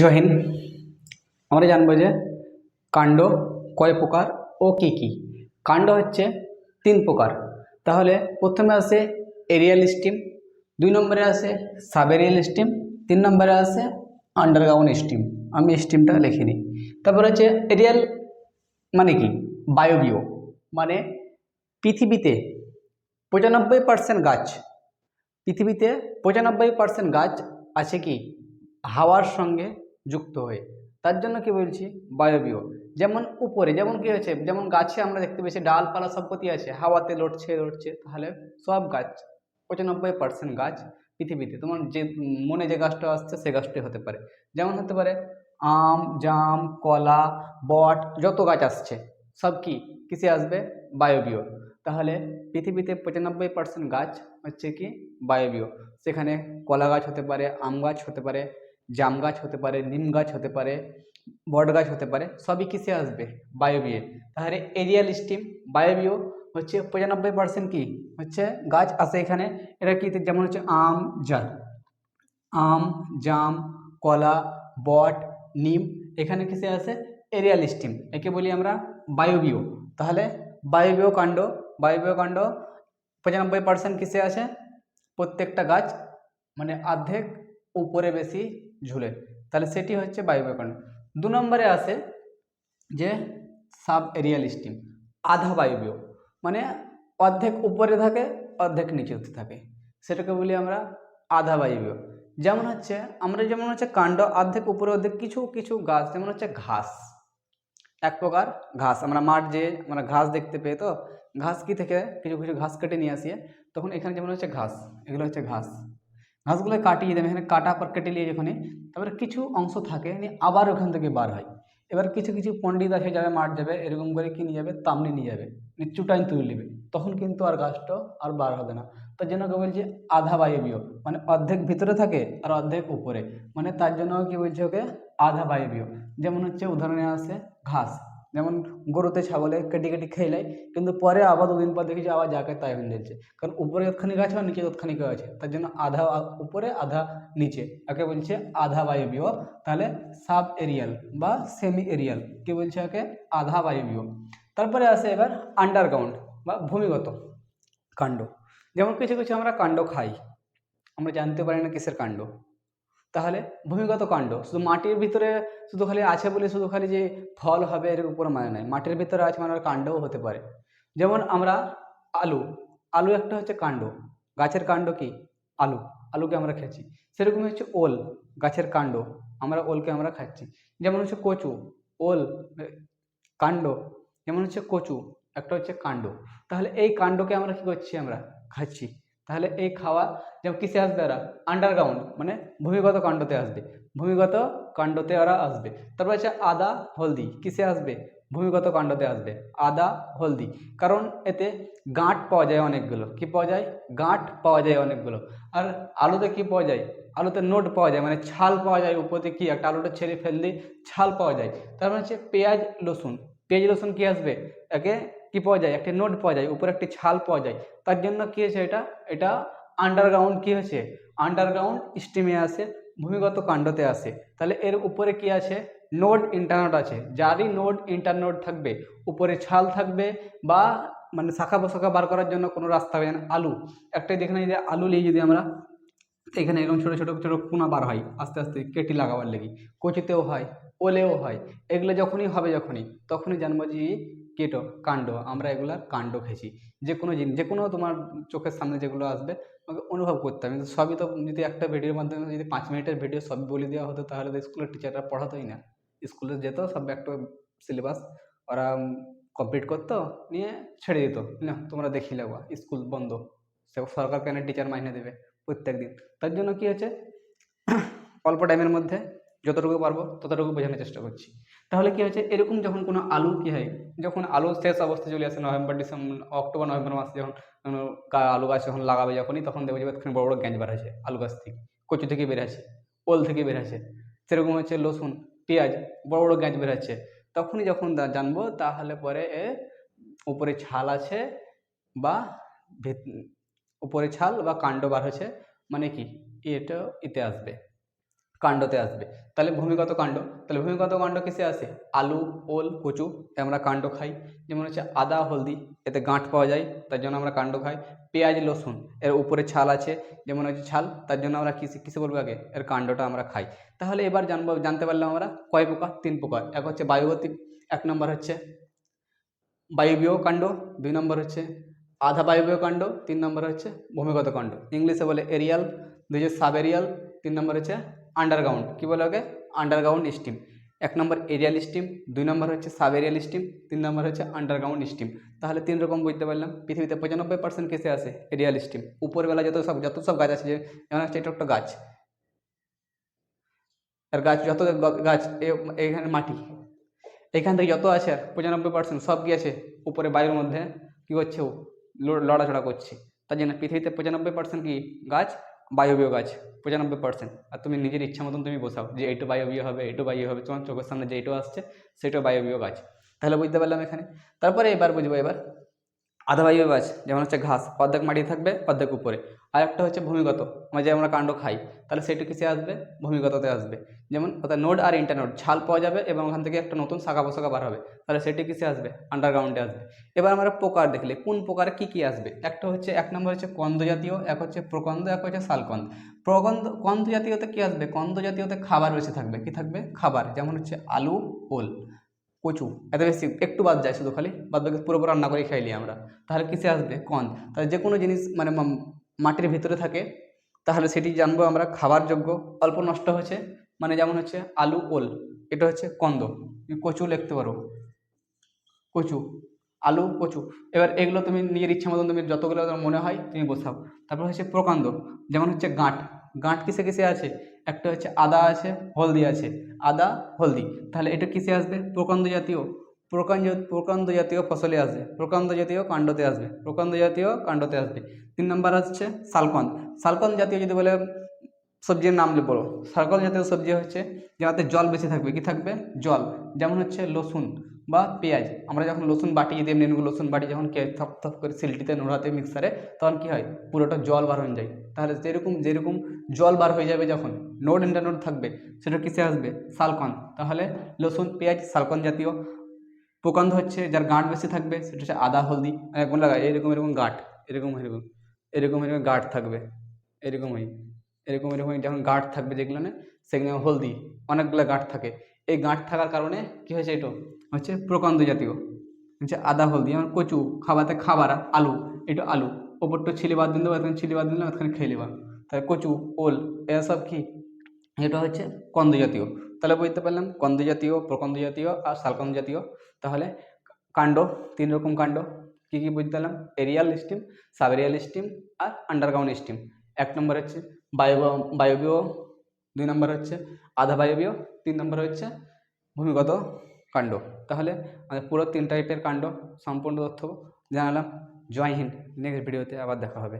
জয় হিন্দ। আমরা জানবো যে কাণ্ড কয় প্রকার ও কি কি। কাণ্ড হচ্ছে তিন প্রকার। তাহলে প্রথমে আসে এরিয়াল স্টিম, দুই নম্বরে আসে সাবেরিয়াল স্টিম, তিন নম্বরে আসে আন্ডারগ্রাউন্ড স্টিম। আমি স্টিমটা লিখে নিই। তারপর হচ্ছে এরিয়াল মানে কি, বায়বীয় মানে পৃথিবীতে 95% গাছ, পৃথিবীতে 95% গাছ আছে কি হাওয়ার সঙ্গে যুক্ত হয়ে, তার জন্য কি বলছি বায়বীয়। যেমন উপরে যেমন কি হয়েছে, যেমন গাছে আমরা দেখতে পেয়েছি ডালপালা সব কতি আছে, হাওয়াতে লড়ছে লড়ছে, তাহলে সব গাছ 95% গাছ পৃথিবীতে, তোমার যে মনে যে গাছটা আসছে সে গাছটাই হতে পারে। যেমন হতে পারে আম, জাম, কলা, বট, যত গাছ আসছে সব কি কিসে আসবে, বায়বীয়। তাহলে পৃথিবীতে 95% গাছ হচ্ছে কি বায়বীয়। সেখানে কলা গাছ হতে পারে, আম গাছ হতে পারে, জাম গাছ হতে পারে, নিম গাছ হতে পারে, বট গাছ হতে পারে, সবই কিসে আসবে, বায়বীয়। তাহলে এরিয়াল স্টিম বায়বীয় হচ্ছে 95% কি হচ্ছে গাছ আসে এখানে। এরা কি যেমন হচ্ছে আম, জাম, কলা, বট, নিম, এখানে কিসে আসে এরিয়াল স্টিম, একে বলি আমরা বায়বীয়। তাহলে বায়বীয় কাণ্ড, বায়বীয় কাণ্ড 95% কিসে আছে, প্রত্যেকটা গাছ মানে অর্ধেক উপরে বেশি ঝুলে, তাহলে সেটি হচ্ছে বায়বীয় কাণ্ড। দু নম্বরে আসে যে সাব এরিয়াল স্টিম, আধা বায়বীয়, মানে অর্ধেক উপরে থাকে অর্ধেক নিচেতে থাকে, সেটাকে বলি আমরা আধা বায়বীয়। যেমন হচ্ছে আমরা যেমন হচ্ছে কাণ্ড অর্ধেক উপরে অর্ধেক, কিছু কিছু গাছ যেমন হচ্ছে ঘাস, এক প্রকার ঘাস, আমরা মাঠ যে আমরা ঘাস দেখতে পেয়ে, তো ঘাস কি থেকে কিছু কিছু ঘাস কেটে নিয়ে আসি, তখন এখানে যেমন হচ্ছে ঘাস, এগুলো হচ্ছে ঘাস, ঘাসগুলো কাটিয়ে দেবে এখানে, কাটা পর কেটে নিয়ে যখনই তারপরে কিছু অংশ থাকে আবার ওখান থেকে বার হয়। এবার কিছু কিছু পণ্ডিত আছে যাবে মাঠ যাবে এরকম করে কি নিয়ে যাবে, তামনি নিয়ে যাবে, চুটাইন তুলে নেবে, তখন কিন্তু আর গাছটা আর বার হবে না। তার জন্য কি বলছে আধা বায়বীয়, মানে অর্ধেক ভিতরে থাকে আর অর্ধেক উপরে, মানে তার জন্য কি বলছে ওকে আধা বায়বীয়। যেমন হচ্ছে উদাহরণে আসে ঘাস, যেমন গরুতে ছাগলে কেটে কেটে খেয়ে নেয়, কিন্তু পরে আবার দুদিন পর দেখি যে আবার যাকে তাই হয়ে যাচ্ছে, কারণ উপরে যতখানি গাছ আর নিচে ততখানি গাছ আছে, তার জন্য আধা উপরে আধা নিচে, একে বলছে আধা বায়বীয়। তাহলে সাব এরিয়াল বা সেমি এরিয়াল কি বলছে একে আধা বায়বীয়। তারপরে আসে এবার আন্ডারগ্রাউন্ড বা ভূমিগত কাণ্ড। যেমন কিছু কিছু আমরা কাণ্ড খাই, আমরা জানতে পারি না কিসের কাণ্ড, তাহলে ভূমিগত কাণ্ড শুধু মাটির ভিতরে শুধু খালি আছে বলে শুধু খালি যে ফল হবে এর উপর মানে নাই, মাটির ভিতরে আছে মানে ওর কাণ্ডও হতে পারে। যেমন আমরা আলু, আলু একটা হচ্ছে কাণ্ড, গাছের কাণ্ড কি আলু, আলুকে আমরা খাচ্ছি। সেরকমই হচ্ছে ওল, গাছের কাণ্ড, আমরা ওলকে আমরা খাচ্ছি। যেমন হচ্ছে কচু, ওল কাণ্ড, যেমন হচ্ছে কচু একটা হচ্ছে কাণ্ড। তাহলে এই কাণ্ডকে আমরা কি করছি, আমরা খাচ্ছি। তাহলে এই খাওয়া যেমন কিসে আসবে, ওরা আন্ডারগ্রাউন্ড মানে ভূমিগত কাণ্ডতে আসবে, ভূমিগত কাণ্ডতে ওরা আসবে। তারপর হচ্ছে আদা হলদি কিসে আসবে, ভূমিগত কাণ্ডতে আসবে আদা হলদি, কারণ এতে গাঁট পাওয়া যায় অনেকগুলো, কি পাওয়া যায়, গাঁট পাওয়া যায় অনেকগুলো। আর আলুতে কি পাওয়া যায়, আলুতে নোট পাওয়া যায়, মানে ছাল পাওয়া যায় উপরে, কি একটা আলুটা ছেড়ে ফেললে ছাল পাওয়া যায়। তার মানে হচ্ছে পেঁয়াজ রসুন, পেঁয়াজ রসুন কি আসবে, একে কি পাওয়া যায়, একটি নোট পাওয়া যায়, উপরে একটি ছাল পাওয়া যায়, তার জন্য কি হয়েছে এটা, এটা আন্ডারগ্রাউন্ড কি হয়েছে, আন্ডারগ্রাউন্ড স্টিমে আসে, ভূমিগত কাণ্ডতে আসে। তাহলে এর উপরে কি আছে, নোড ইন্টারনোড আছে, যারই নোড ইন্টারনোড থাকবে উপরে ছাল থাকবে, বা মানে শাখা প্রশাখা বার করার জন্য কোনো রাস্তা হবে না। আলু একটাই দেখে নেই যে আলু নিয়ে যদি আমরা এখানে এরকম ছোটো ছোটো ছোটো কোনা বার হয় আস্তে আস্তে কেটে লাগাবার লেগে, কচুতেও হয়, ওলেও হয়, এগুলো যখনই হবে যখনই তখনই জানবো যে কেটো কাণ্ড, আমরা এগুলার কাণ্ড খেয়েছি। যে কোনো জিনিস যে কোনো তোমার চোখের সামনে যেগুলো আসবে আমাকে অনুভব করতে হবে, কিন্তু সবই তো যদি একটা ভিডিওর মাধ্যমে যদি 5 মিনিটের ভিডিও সব বলে দেওয়া হতো তাহলে তো স্কুলের টিচাররা পড়াতোই না, স্কুলে যেত সব একটা সিলেবাস ওরা কমপ্লিট করতো, নিয়ে ছেড়ে দিত, না তোমরা দেখিয়ে লাগবা স্কুল বন্ধ, সে সরকার কেন টিচার মাইনে দেবে প্রত্যেক দিন। তার জন্য কি হচ্ছে অল্প টাইমের মধ্যে যতটুকু পারবো ততটুকু বোঝানোর চেষ্টা করছি। তাহলে কি হচ্ছে এরকম যখন কোনো আলু কি হয়, যখন আলু শেষ অবস্থা চলে আসে নভেম্বর ডিসেম্বর অক্টোবর নভেম্বর মাসে, যখন আলু গাছ যখন লাগাবে যখনই, তখন দেখবে যে এখানে বড় বড় গ্যাঁজ বার আছে আলু গাছ থেকে, কচু থেকে বের আছে, ওল থেকে বের আছে, সেরকম হচ্ছে রসুন পেঁয়াজ বড় বড় গ্যাঁজ বের আছে, তখনই যখন জানবো তাহলে পরে উপরে ছাল আছে বা উপরে ছাল বা কাণ্ড বার হয়েছে, মানে কি এটা এতে আসবে। কাণ্ডতে আসবে। তাহলে ভূমিগত কাণ্ড, তাহলে ভূমিগত কাণ্ড কিসে আসে? আলু, ওল, কচু আমরা কাণ্ড খাই। যেমন হচ্ছে আদা, হলদি, এতে গাঁঠ পাওয়া যায়, তার জন্য আমরা কাণ্ড খাই। পেঁয়াজ, রসুন, এর উপরে ছাল আছে, যেমন হচ্ছে ছাল, তার জন্য আমরা কিসে বলবো আগে? এর কাণ্ডটা আমরা খাই। তাহলে এবার জানতে পারলাম আমরা কয় প্রকার? 3 প্রকার। এক হচ্ছে বায়ুগতিক, 1 নম্বর হচ্ছে বায়বীয় কাণ্ড, 2 নম্বর হচ্ছে আধা বায়বীয় কাণ্ড, 3 নম্বর হচ্ছে ভূমিগত কাণ্ড। ইংলিশে বলে এরিয়াল, 2 হচ্ছে সাব এরিয়াল, 3 নম্বর হচ্ছে আন্ডারগ্রাউন্ড। কী বলে ওকে? Underground stem. 1 নম্বর এরিয়াল স্টিম, 2 নম্বর হচ্ছে সাব এরিয়াল স্টিম, 3 নম্বর হচ্ছে আন্ডারগ্রাউন্ড স্টিম। তাহলে 3 রকম বুঝতে পারলাম। পৃথিবীতে 95% কেসে আসে এরিয়াল স্টিম। উপরবেলা যত সব গাছ আছে, যেমন হচ্ছে এটা একটা গাছ, আর গাছ যত গাছ এখানে মাটি, এখান থেকে যত আছে আর 95% সব কি আছে? উপরে বায়ুর মধ্যে কী করছে? ও লড়াচড়া করছে। তার জন্য পৃথিবীতে 95% কি গাছ? বায়বীয় গাছ 95%। আর তুমি নিজের ইচ্ছা মতন তুমি বসাও যে এইটু বায়বীয় হবে, এইটু বায়ু হবে, তোমার চোখের সামনে যেইটু আসছে সেটাও বায়বীয় গাছ। তাহলে বুঝতে পারলাম এখানে। তারপরে এবার বুঝবো এবার আধা বায়বীয় গাছ, যেমন হচ্ছে ঘাস, অর্ধেক মাটি থাকবে অর্ধেক উপরে। আর একটা হচ্ছে ভূমিগত, যে আমরা কাণ্ড খাই, তাহলে সেটা কিসে আসবে? ভূমিগততে আসবে। যেমন অর্থাৎ নোড আর ইন্টারনোড, ছাল পাওয়া যাবে এবং ওখান থেকে একটা নতুন শাখা পোশাখা বার হবে, তাহলে সেটি কিসে আসবে? আন্ডারগ্রাউন্ডে আসবে। এবার আমরা প্রকার দেখলে কোন প্রকারে কী কী আসবে? একটা হচ্ছে 1 নম্বর হচ্ছে কন্দ জাতীয়, এক হচ্ছে প্রকন্দ, এক হচ্ছে শালকন্দ। কন্দ জাতীয়তে কী আসবে? কন্দ জাতীয়তে খাবার বেশি থাকবে। কি থাকবে? খাবার। যেমন হচ্ছে আলু, ওল, কচু, এত বেশি একটু বাদ যায় শুধু, খালি বাদ বাকি পুরোপুরি রান্না করে খাইলি আমরা। তাহলে কিসে আসবে? কন্দ। তাহলে যে কোনো জিনিস মানে মাটির ভিতরে থাকে, তাহলে সেটি জানবো আমরা খাবারযোগ্য, অল্প নষ্ট হচ্ছে, মানে যেমন হচ্ছে আলু, ওল, এটা হচ্ছে কন্দ। কচু লিখতে পারো, কচু, আলু, কচু। এবার এগুলো তুমি নিজের ইচ্ছা মতন তুমি যতগুলো তোমার মনে হয় তুমি বসাও। তারপর হচ্ছে প্রকাণ্ড, যেমন হচ্ছে গাঁট। গাঁট কিসে কিসে আছে? একটা হচ্ছে আদা আছে, হলদি আছে। আদা, হলদি, তাহলে এটা কিসে আসবে? প্রকাণ্ড জাতীয়, প্রকাণ্ড জাতীয় ফসলে আসবে, প্রকাণ্ড জাতীয় কাণ্ডতে আসবে, প্রকাণ্ড জাতীয় কাণ্ডতে আসবে। 3 নম্বর হচ্ছে শালকন্দ। শালকন্দ জাতীয় যদি বলে সবজির নাম বলো, শালকন্দ জাতীয় সবজি হচ্ছে যাতে জল বেশি থাকবে। কি থাকবে? জল। যেমন হচ্ছে রসুন বা পেঁয়াজ। আমরা যখন রসুন বাটি, যদি এমনি রসুন বাটি, যখন থপ থপ করে সিলটিতে নোড়াতে মিক্সারে, তখন কি হয়? পুরোটা জল বার হয়ে যায়। তাহলে যেরকম জল বার হয়ে যাবে যখন, নোড ইন্টারনোড থাকবে, সেটা কিসে আসবে? শালকন্দ। তাহলে রসুন, পেঁয়াজ শালকন্দ জাতীয়। প্রকাণ্ড হচ্ছে যার গাঁট বেশি থাকবে, সেটা হচ্ছে আদা, হলদি, এরকম লাগা, এরকম এরকম গাঁট, এরকম এরকম এরকম এরকম গাঁট থাকবে, এরকমই এরকম এরকম যখন গাঁট থাকবে যেগুলো না, সেগুলো হলদি, অনেকগুলো গাঁট থাকে। এই গাঁট থাকার কারণে কি হয়েছে? এটা হচ্ছে প্রকাণ্ড জাতীয়, হচ্ছে আদা, হলদি। যেমন কচু, খাবাতে খাবার, আলু, এটা আলু, ওপরটা ছিলি বাদ দিন দেবো, এখানে ছিলি বাদ দিলাম, এখানে খেয়ে নেবা। তাহলে কচু, ওল, এসব কি? এটা হচ্ছে কন্দ জাতীয়। তাহলে বুঝতে পারলাম কন্দ জাতীয়, প্রকন্দ জাতীয় আর শালকন্দ জাতীয়। তাহলে কাণ্ড, 3 রকম কাণ্ড কী কী বুঝতে পারলাম? Aerial stem, sub aerial stem আর আন্ডারগ্রাউন্ড স্টিম। 1 নম্বর হচ্ছে বায়বীয়, 2 নম্বর হচ্ছে আধা বায়বীয়, 3 নম্বর হচ্ছে ভূমিগত কাণ্ড। তাহলে আমাদের পুরো 3 টাইপের কাণ্ড সম্পূর্ণ তথ্য জানালাম। জয় হিন্দ। নেক্সট ভিডিওতে আবার দেখা হবে।